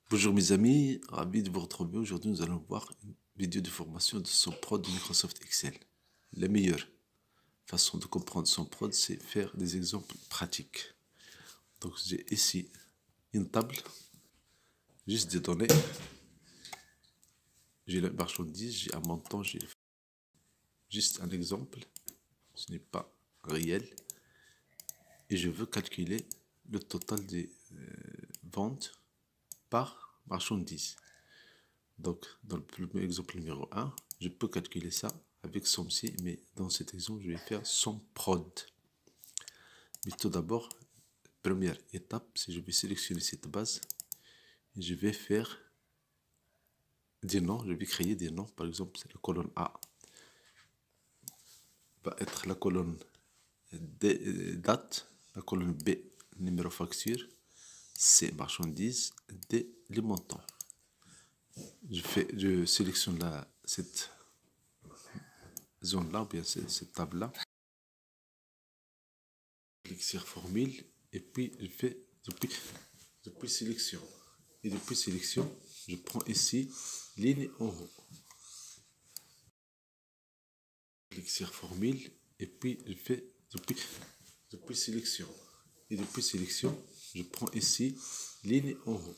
Bonjour mes amis, ravi de vous retrouver. Aujourd'hui, nous allons voir une vidéo de formation de son prod de Microsoft Excel. La meilleure façon de comprendre son prod, c'est faire des exemples pratiques. Donc j'ai ici une table, juste des données. J'ai la marchandise, j'ai un montant, j'ai juste un exemple. Ce n'est pas réel. Et je veux calculer le total des ventes par marchandise. Donc, dans le premier exemple numéro 1, je peux calculer ça avec SOMC, mais dans cet exemple, je vais faire SOMPROD. Mais tout d'abord, première étape, c'est je vais sélectionner cette base et je vais faire des noms, je vais créer des noms. Par exemple, la colonne A va être la colonne date, la colonne B, numéro facture, C, marchandise, D, les montants. Je sélectionne cette zone-là, ou bien cette table-là. Clique sur formule et puis je fais depuis sélection. Et depuis sélection, je prends ici ligne en haut. Clique sur formule et puis je fais depuis sélection. Et depuis sélection, je prends ici ligne en haut.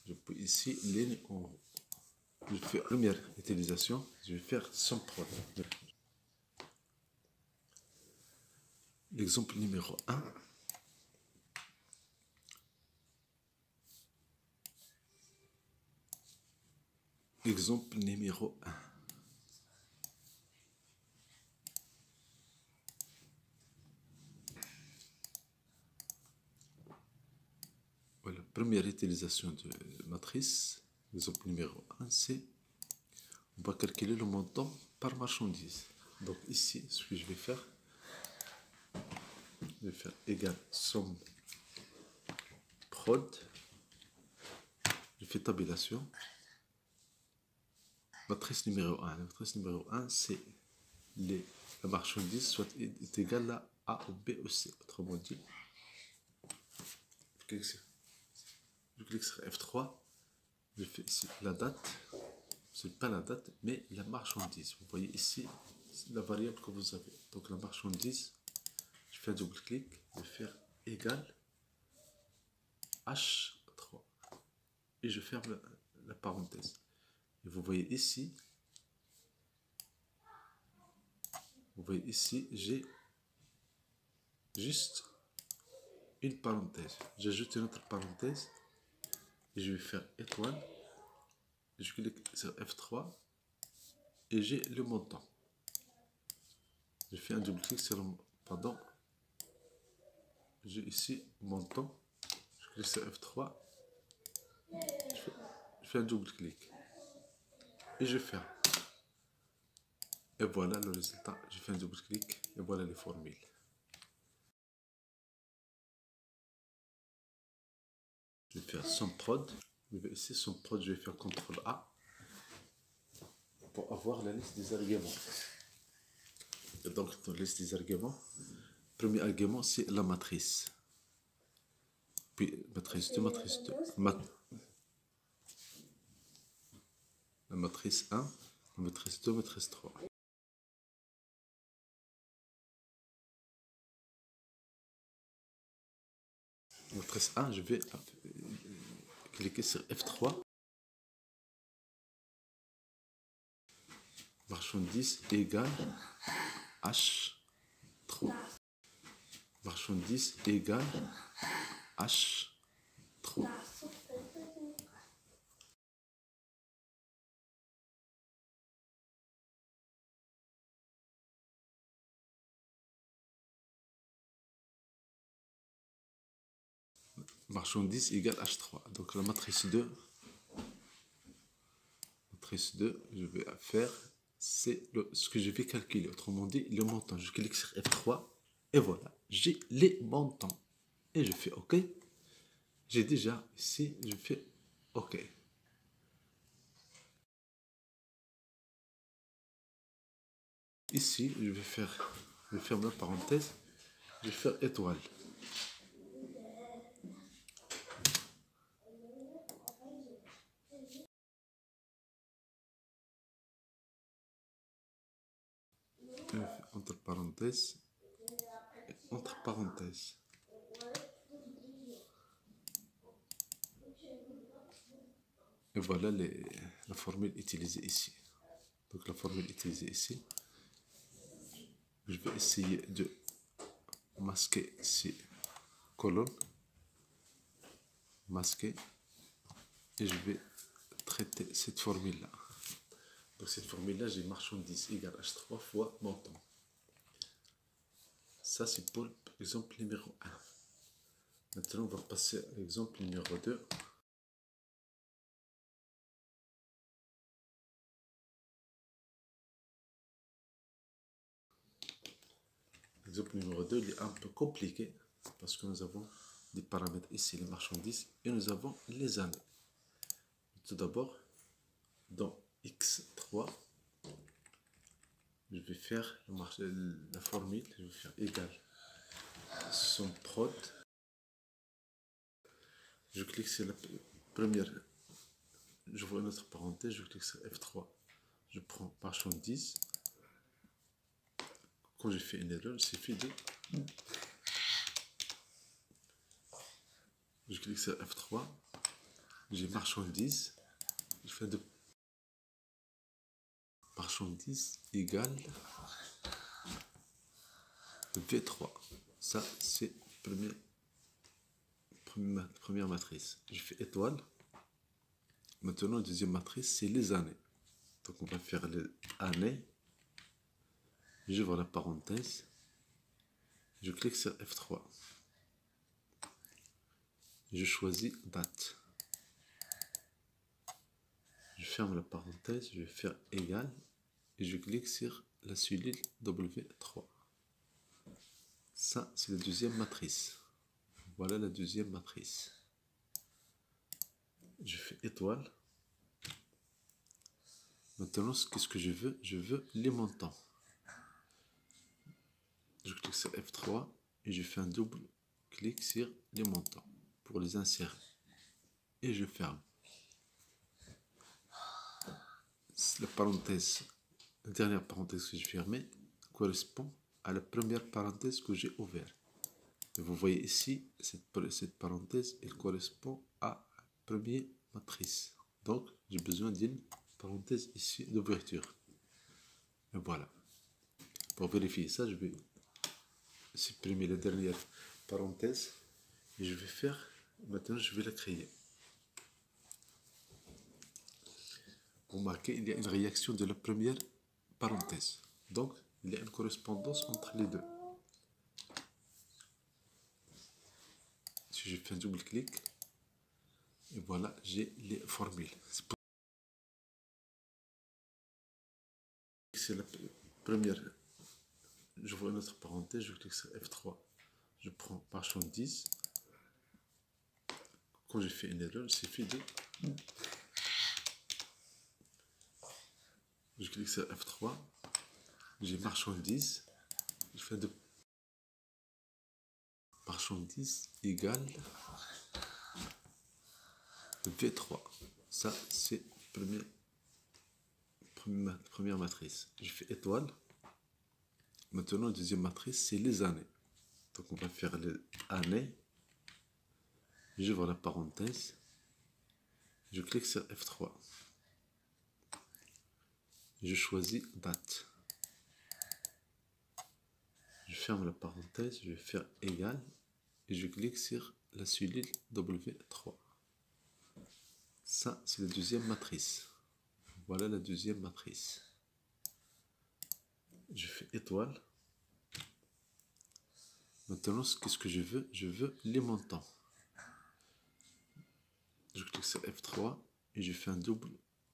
Je peux ici ligne en haut. Je fais première utilisation, je vais faire sans prod. L'exemple numéro 1. Exemple numéro 1. Voilà, première utilisation de matrice. Exemple numéro 1, c'est on va calculer le montant par marchandise. Donc ici, ce que je vais faire égal somme prod. Je fais tabulation. Matrice numéro 1. La matrice numéro 1, c'est la marchandise soit est égale à A ou B ou C. Autrement dit, je clique sur F3. Je fais ici la date. Ce n'est pas la date, mais la marchandise. Vous voyez ici la variable que vous avez. Donc la marchandise, je fais un double-clic, je vais faire égal H3. Et je ferme la parenthèse. Et vous voyez ici, j'ai juste une parenthèse. J'ajoute une autre parenthèse et je vais faire étoile. Je clique sur F3 et j'ai le montant. Je fais un double clic sur le pardon. J'ai ici montant. Je clique sur F3. Je fais un double clic et je ferme. Et voilà le résultat. Je fais un double clic et voilà les formules. Je vais faire son prod. Ici, son prod, je vais faire CTRL A pour avoir la liste des arguments. Et donc, dans la liste des arguments, premier argument, c'est la matrice. Puis, matrice 2, matrice 2. La matrice 1, la matrice 2, matrice 3. Matrice 1, je vais cliquer sur F3. Marchandise égale H3. Marchandise égale H3. Marchandise égale H3. Donc la matrice 2, je vais faire, c'est ce que je vais calculer. Autrement dit, le montant. Je clique sur F3 et voilà, j'ai les montants. Et je fais OK. J'ai déjà ici, je fais OK. Ici, je vais fermer la parenthèse, je vais faire étoile. entre parenthèses et entre parenthèses. Et voilà la formule utilisée ici. Donc la formule utilisée ici, je vais essayer de masquer ces colonnes, masquer, et je vais traiter cette formule-là. Donc cette formule-là, j'ai marchandise égale H3 fois montant. Ça, c'est pour l'exemple numéro 1. Maintenant, on va passer à l'exemple numéro 2. L'exemple numéro 2, il est un peu compliqué parce que nous avons des paramètres ici, les marchandises, et nous avons les années. Tout d'abord, dans X3, je vais faire la formule, je vais faire égal son prod. Je clique sur la première, je vois une autre parenthèse, je clique sur F3, je prends marchandise. Quand j'ai fait une erreur, il suffit de... Je clique sur F3, j'ai marchandise, je fais de marchandise égale V3. Ça, c'est première matrice. Je fais étoile. Maintenant, la deuxième matrice, c'est les années. Donc, on va faire les années. J'ouvre la parenthèse. Je clique sur F3. Je choisis date. Je ferme la parenthèse. Je vais faire égal. Et je clique sur la cellule W3. Ça, c'est la deuxième matrice. Voilà la deuxième matrice. Je fais étoile. Maintenant, qu'est-ce que je veux? Je veux les montants. Je clique sur F3 et je fais un double clic sur les montants pour les insérer. Et je ferme. La parenthèse, la dernière parenthèse que j'ai fermée correspond à la première parenthèse que j'ai ouverte. Et vous voyez ici, cette parenthèse, elle correspond à la première matrice. Donc, j'ai besoin d'une parenthèse ici d'ouverture. Et voilà. Pour vérifier ça, je vais supprimer la dernière parenthèse et je vais faire, maintenant je vais la créer. Vous remarquez, il y a une réaction de la première parenthèse. Donc, il y a une correspondance entre les deux. Si je fais un double clic, et voilà, j'ai les formules. C'est la première. Je vois une autre parenthèse, je clique sur F3. Je prends marchandise. Quand j'ai fait une erreur, il suffit de... Je clique sur F3. J'ai marchandise. Je fais de marchandise égale V3. Ça, c'est première matrice. Je fais étoile. Maintenant, la deuxième matrice, c'est les années. Donc, on va faire les années. J'ouvre la parenthèse. Je clique sur F3. Je choisis date. Je ferme la parenthèse. Je vais faire égal. Et je clique sur la cellule W3. Ça, c'est la deuxième matrice. Voilà la deuxième matrice. Je fais étoile. Maintenant, qu'est-ce que je veux? Je veux les montants. Je clique sur F3 et je fais un double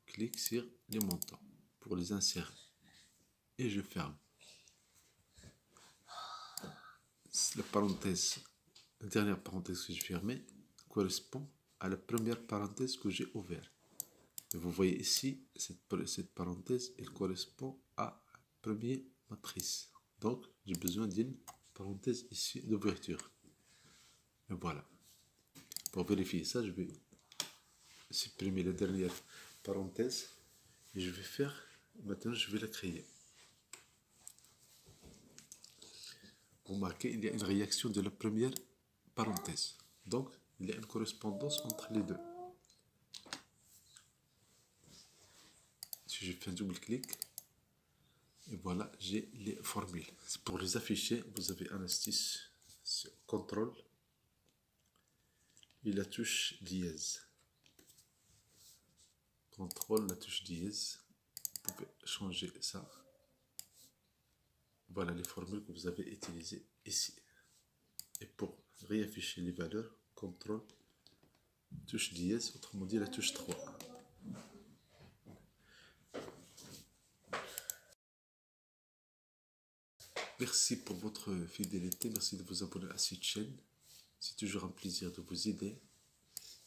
clic sur les montants pour les insérer. Et je ferme. La parenthèse, la dernière parenthèse que j'ai fermée correspond à la première parenthèse que j'ai ouverte. Et vous voyez ici, cette parenthèse, elle correspond à la première matrice. Donc, j'ai besoin d'une parenthèse ici d'ouverture. Et voilà. Pour vérifier ça, je vais supprimer la dernière parenthèse et je vais faire, maintenant je vais la créer. vous marquez, il y a une réaction de la première parenthèse. Donc, il y a une correspondance entre les deux. Si je fais un double clic, et voilà, j'ai les formules. Pour les afficher, vous avez un astuce sur CTRL et la touche dièse. CTRL, la touche dièse. Vous pouvez changer ça. Voilà les formules que vous avez utilisées ici. Et pour réafficher les valeurs, CTRL, touche dièse, autrement dit la touche 3. Merci pour votre fidélité, merci de vous abonner à cette chaîne. C'est toujours un plaisir de vous aider.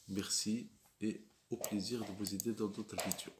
Merci et au plaisir de vous aider dans d'autres vidéos.